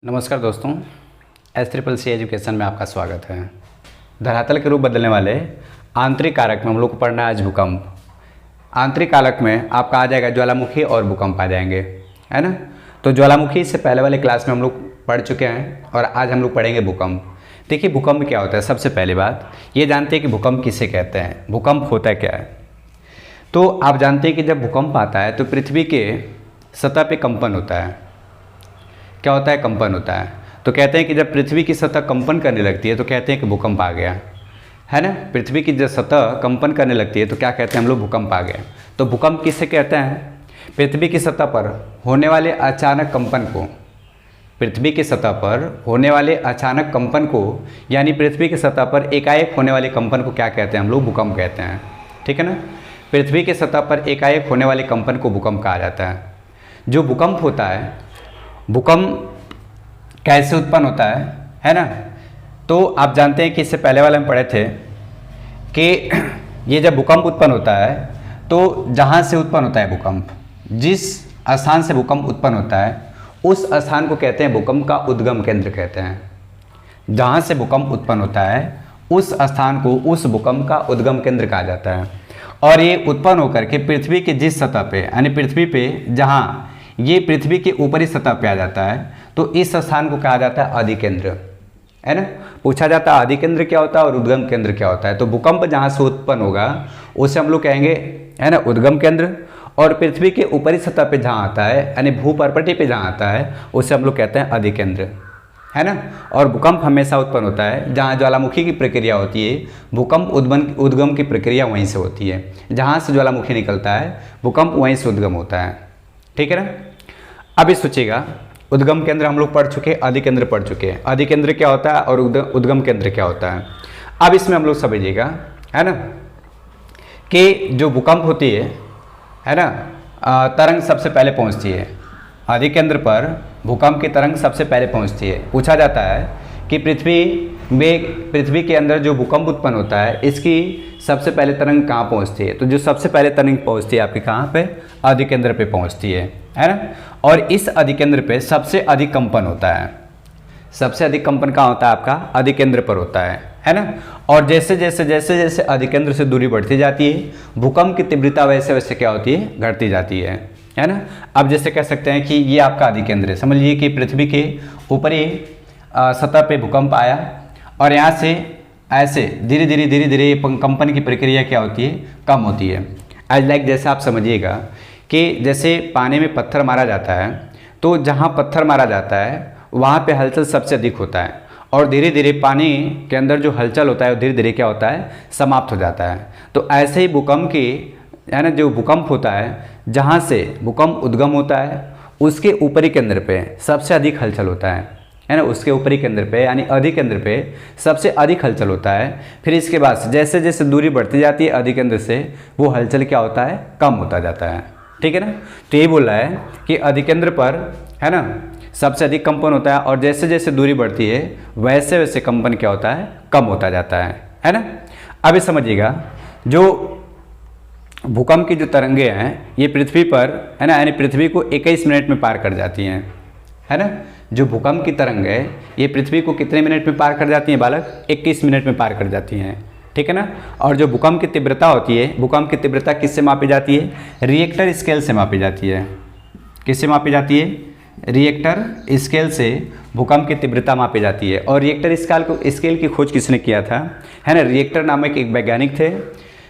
नमस्कार दोस्तों, S CCC education में आपका स्वागत है। धरातल के रूप बदलने वाले आंतरिक कारक में हम लोग को पढ़ना है आज भूकंप। आंतरिक कारक में आपका आ जाएगा ज्वालामुखी और भूकंप आ जाएंगे, है ना। तो ज्वालामुखी से पहले वाले क्लास में हम लोग पढ़ चुके हैं और आज हम लोग पढ़ेंगे भूकंप। देखिए भूकंप क्या होता है। सबसे पहली बात ये जानते हैं कि भूकंप किसे कहते हैं, भूकंप होता क्या है। तो आप जानते हैं कि जब भूकंप आता है तो पृथ्वी के सतह पे कंपन होता है। क्या होता है? कंपन होता है। तो कहते हैं कि जब पृथ्वी की सतह कंपन करने लगती है तो कहते हैं कि भूकंप आ गया, है ना। पृथ्वी की जब सतह कंपन करने लगती है तो क्या कहते हैं हम लोग? भूकंप आ गया। तो भूकंप किसे कहते हैं? पृथ्वी की सतह पर होने वाले अचानक कंपन को, पृथ्वी की सतह पर होने वाले अचानक कंपन को, यानी पृथ्वी की सतह पर एकाएक होने वाले कंपन को क्या कहते हैं हम लोग? भूकंप कहते हैं, ठीक है ना। पृथ्वी की सतह पर एकाएक होने वाले कंपन को भूकंप कहा जाता है। जो भूकंप होता है, भूकंप कैसे उत्पन्न होता है ना। तो आप जानते हैं कि इससे पहले वाले में पढ़े थे कि ये जब भूकंप उत्पन्न होता है तो जहाँ से उत्पन्न होता है भूकंप, जिस स्थान से भूकंप उत्पन्न होता है उस स्थान को कहते हैं भूकंप का उद्गम केंद्र कहते हैं। जहाँ से भूकंप उत्पन्न होता है उस स्थान को उस भूकंप का उद्गम केंद्र कहा जाता है। और ये उत्पन्न होकर के पृथ्वी के जिस सतह पे, यानी पृथ्वी पे जहाँ ये पृथ्वी के ऊपरी सतह पे आ जाता है तो इस स्थान को कहा जाता है अधिकेंद्र, है ना। पूछा जाता है अधिकेंद्र क्या होता है और उद्गम केंद्र क्या होता है। तो भूकंप जहाँ से उत्पन्न होगा उसे हम लोग कहेंगे, है ना, उद्गम केंद्र। और पृथ्वी के ऊपरी सतह पे जहाँ आता है, यानी भूपर्पटी पे जहाँ आता है उसे हम लोग कहते हैं अधिकेंद्र, है ना। और भूकंप हमेशा उत्पन्न होता है जहाँ ज्वालामुखी की प्रक्रिया होती है। भूकंप उद्गम की प्रक्रिया वहीं से होती है। जहाँ से ज्वालामुखी निकलता है भूकंप वहीं से उद्गम होता है, ठीक है ना। अभी सोचिएगा, उद्गम केंद्र हम लोग पढ़ चुके, अधिकेंद्र पढ़ चुके हैं। अधिकेंद्र क्या होता है और उद्गम केंद्र क्या होता है। अब इसमें हम लोग समझिएगा, है ना, कि जो भूकंप होती है ना, तरंग सबसे पहले पहुंचती है अधिकेंद्र पर। भूकंप की तरंग सबसे पहले पहुंचती है। पूछा जाता है कि पृथ्वी के अंदर जो भूकंप उत्पन्न होता है इसकी सबसे पहले तरंग कहाँ पहुँचती है। तो जो सबसे पहले तरंग पहुँचती है आपकी कहाँ पे? अधिकेंद्र पे पहुँचती है ना। और इस अधिकेंद्र पे सबसे अधिक कंपन होता है। सबसे अधिक कंपन कहाँ होता है? आपका अधिकेंद्र पर होता है ना। और जैसे जैसे अधिकेंद्र से दूरी बढ़ती जाती है भूकंप की तीव्रता वैसे वैसे क्या होती है? घटती जाती है ना। अब जैसे कह सकते हैं कि ये आपका अधिकेंद्र है। समझ लीजिए कि पृथ्वी के ऊपरी सतह पे भूकंप आया और यहाँ से ऐसे धीरे धीरे कंपन की प्रक्रिया क्या होती है? कम होती है। एज लाइक जैसे आप समझिएगा कि जैसे पानी में पत्थर मारा जाता है तो जहाँ पत्थर मारा जाता है वहाँ पे हलचल सबसे अधिक होता है और धीरे धीरे पानी के अंदर जो हलचल होता है वो धीरे धीरे क्या होता है? समाप्त हो जाता है। तो ऐसे ही भूकंप की, यानी जो भूकंप होता है जहाँ से भूकंप उद्गम होता है उसके ऊपरी केंद्र पे सबसे अधिक हलचल होता है ना। उसके ऊपरी केंद्र पे यानी अधिकेंद्र पे सबसे अधिक हलचल होता है। फिर इसके बाद जैसे जैसे दूरी बढ़ती जाती है अधिकेंद्र से वो हलचल क्या होता है? कम होता जाता है, ठीक है ना। तो ये बोल रहा है कि अधिकेंद्र पर, है ना, सबसे अधिक कंपन होता है और जैसे जैसे दूरी बढ़ती है वैसे वैसे कंपन क्या होता है? कम होता जाता है ना। अभी समझिएगा, जो भूकंप की जो तरंगे हैं ये पृथ्वी पर, है ना, यानी पृथ्वी को 21 मिनट में पार कर जाती हैं, है ना। जो भूकंप की तरंग है ये पृथ्वी को कितने मिनट में पार कर जाती हैं बालक? 21 मिनट में पार कर जाती हैं, ठीक है ना। और जो भूकंप की तीव्रता होती है, भूकंप की तीव्रता किससे मापी जाती है? रिएक्टर स्केल से मापी जाती है। किससे मापी जाती है? रिएक्टर स्केल से भूकंप की तीव्रता मापी जाती है। और रिएक्टर स्केल की खोज किसने किया था? है ना, रिएक्टर नामक एक वैज्ञानिक थे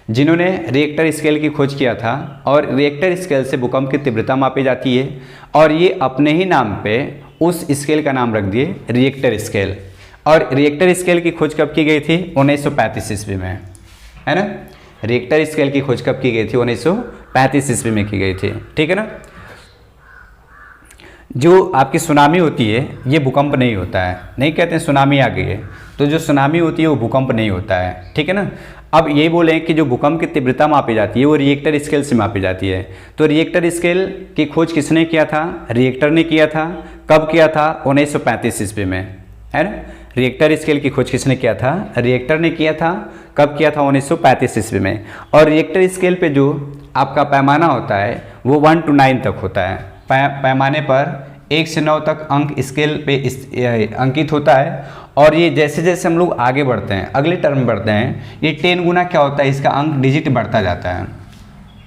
जिन्होंने रिएक्टर स्केल की खोज किया था। और रिएक्टर स्केल से भूकंप की तीव्रता मापी जाती है और ये अपने ही नाम पे उस स्केल का नाम रख दिए रिएक्टर स्केल। और रिएक्टर स्केल की खोज कब की गई थी? 1935 ईस्वी में, है ना। रिएक्टर स्केल की खोज कब की गई थी? 1935 ईस्वी में की गई थी, ठीक है ना। जो आपकी सुनामी होती है ये भूकंप नहीं होता है। नहीं कहते हैं सुनामी आ गई है, तो जो सुनामी होती है वो भूकंप नहीं होता है, ठीक है ना। अब ये बोलें कि जो भूकंप की तीव्रता मापी जाती है वो रिएक्टर स्केल से मापी जाती है। तो रिएक्टर स्केल की खोज किसने किया था? रिएक्टर ने किया था। कब किया था? 1935 ईस्वी में, है ना। रिएक्टर स्केल की खोज किसने किया था? रिएक्टर ने किया था। कब किया था? 1935 ईस्वी में। और रिएक्टर स्केल पे जो आपका पैमाना होता है वो 1 to 9 तक होता है। पैमाने पर 1 से 9 तक अंक स्केल पे अंकित होता है, और ये जैसे जैसे हम लोग आगे बढ़ते हैं, अगले टर्म बढ़ते हैं, ये 10 गुना क्या होता है, इसका अंक डिजिट बढ़ता जाता है।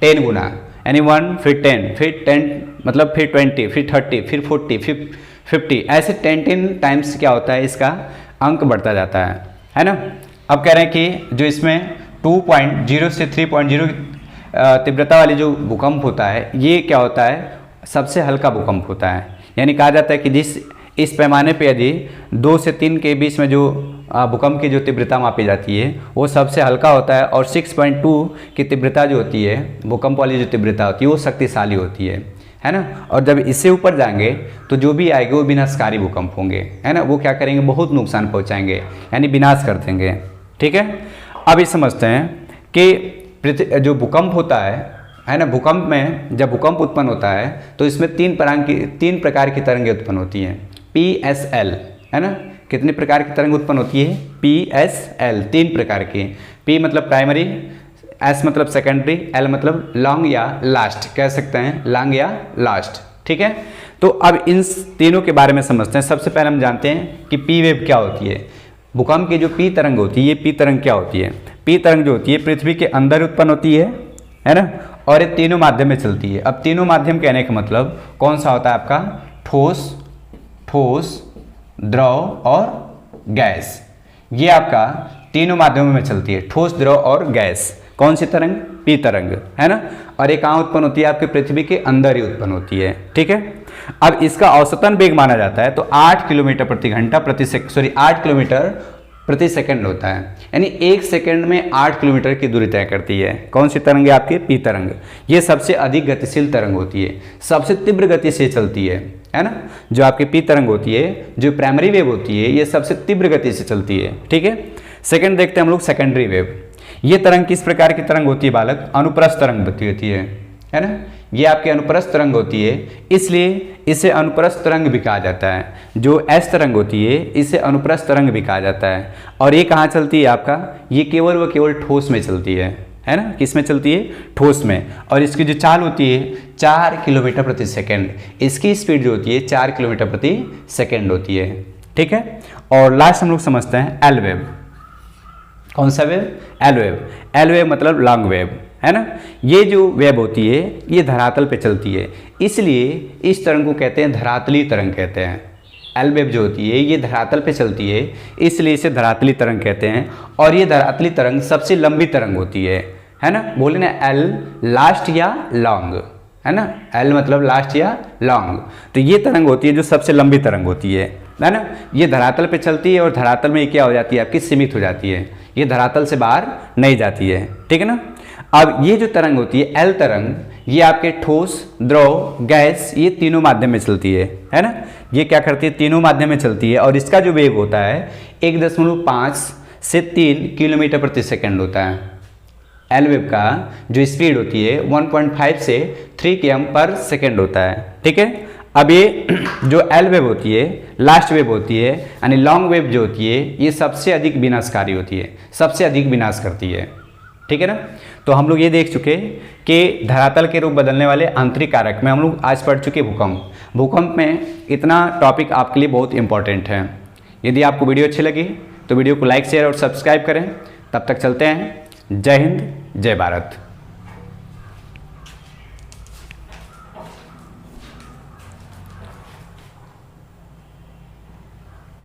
10 गुना यानी 1 फिर 10 फिर 10 मतलब फिर 20 फिर 30 फिर 40 फिर 50, ऐसे 10 टाइम्स क्या होता है, इसका अंक बढ़ता जाता है ना। अब कह रहे हैं कि जो इसमें 2.0 से 3.0 तीव्रता वाली जो भूकंप होता है, ये क्या होता है, सबसे हल्का भूकंप होता है। यानी कहा जाता है कि इस पैमाने पे यदि 2 से 3 के बीच में जो भूकंप की जो तीव्रता मापी जाती है वो सबसे हल्का होता है, और 6.2 की तीव्रता जो होती है, भूकंप वाली जो तीव्रता होती है वो शक्तिशाली होती है ना। और जब इससे ऊपर जाएंगे तो जो भी आएंगे वो विनाशकारी भूकंप होंगे, है ना। वो क्या करेंगे, बहुत नुकसान पहुंचाएंगे, यानी विनाश कर देंगे। ठीक है, अब ये समझते हैं कि जो भूकंप होता है ना, भूकंप में जब भूकंप उत्पन्न होता है तो इसमें 3 प्रकार की तरंगें उत्पन्न होती हैं। PSL, है ना, कितने प्रकार की तरंग उत्पन्न होती है, PSL, 3 प्रकार की। P मतलब प्राइमरी, S मतलब सेकेंडरी, L मतलब लॉन्ग या लास्ट, कह सकते हैं लॉन्ग या लास्ट। ठीक है, तो अब इन तीनों के बारे में समझते हैं। सबसे पहले हम जानते हैं कि P वेव क्या होती है। भूकंप की जो P तरंग होती है, ये P तरंग क्या होती है। P तरंग जो होती है पृथ्वी के अंदर उत्पन्न होती है ना, और ये तीनों माध्यम में चलती है। अब तीनों माध्यम कहने का मतलब कौन सा होता है आपका, ठोस, द्रव और गैस। ये आपका तीनों माध्यमों में चलती है, ठोस, द्रव और गैस। कौन सी तरंग, P तरंग, है ना। और ये कहाँ उत्पन्न होती है, आपके पृथ्वी के अंदर ही उत्पन्न होती है। ठीक है, अब इसका औसतन वेग माना जाता है तो 8 किलोमीटर प्रति घंटा 8 किलोमीटर प्रति सेकंड होता है। यानी 1 सेकंड में 8 किलोमीटर की दूरी तय करती है। कौन सी तरंग है आपकी, P तरंग। ये सबसे अधिक गतिशील तरंग होती है, सबसे तीव्र गति से चलती है ना। जो आपकी P तरंग होती है, जो प्राइमरी वेव होती है, ये सबसे तीव्र गति से चलती है। ठीक है, सेकंड देखते हैं हम लोग, सेकेंडरी वेव। ये तरंग किस प्रकार की तरंग होती है बालक, अनुप्रस्थ तरंग होती है ना। ये आपकी अनुप्रस्थ तरंग होती है, इसलिए इसे अनुप्रस्थ तरंग भी कहा जाता है। जो S तरंग होती है इसे अनुप्रस्थ तरंग भी कहा जाता है। और ये कहाँ चलती है आपका, ये केवल व केवल ठोस में चलती है ना। किस में चलती है, ठोस में। और इसकी जो चाल होती है 4 किलोमीटर प्रति सेकेंड, इसकी स्पीड जो होती है 4 किलोमीटर प्रति सेकेंड होती है। ठीक है, और लास्ट हम लोग समझते हैं एल वेव। कौन सा wave, L wave. L wave मतलब लॉन्ग वेव, है ना। ये जो वेव होती है ये धरातल पे चलती है, इसलिए इस तरंग को कहते हैं धरातली तरंग कहते हैं। एल वेव जो होती है ये धरातल पे चलती है, इसलिए इसे धरातली तरंग कहते हैं। और ये धरातली तरंग सबसे लंबी तरंग होती है ना। बोले ना एल लास्ट या लॉन्ग, है ना। एल मतलब लास्ट या लॉन्ग, तो ये तरंग होती है जो सबसे लंबी तरंग होती है ना। ये धरातल पे चलती है और धरातल में क्या हो जाती है आपकी, सीमित हो जाती है। ये धरातल से बाहर नहीं जाती है। ठीक है ना। अब ये जो तरंग होती है एल तरंग, ये आपके ठोस, द्रव, गैस, ये तीनों माध्यम में चलती है ना। ये क्या करती है, तीनों माध्यम में चलती है। और इसका जो वेग होता है 1.5 से 3 किलोमीटर प्रति सेकंड होता है। एल वेव का जो स्पीड होती है 1.5 से 3 km पर सेकेंड होता है। ठीक है, अब ये जो एल वेव होती है, लास्ट वेव होती है, यानी लॉन्ग वेव जो होती है, ये सबसे अधिक विनाशकारी होती है, सबसे अधिक विनाश करती है। ठीक है ना। तो हम लोग ये देख चुके कि धरातल के रूप बदलने वाले आंतरिक कारक में हम लोग आज पढ़ चुके भूकंप में इतना टॉपिक आपके लिए बहुत इंपॉर्टेंट है। यदि आपको वीडियो अच्छी लगी तो वीडियो को लाइक, शेयर और सब्सक्राइब करें। तब तक चलते हैं। जय हिंद, जय भारत।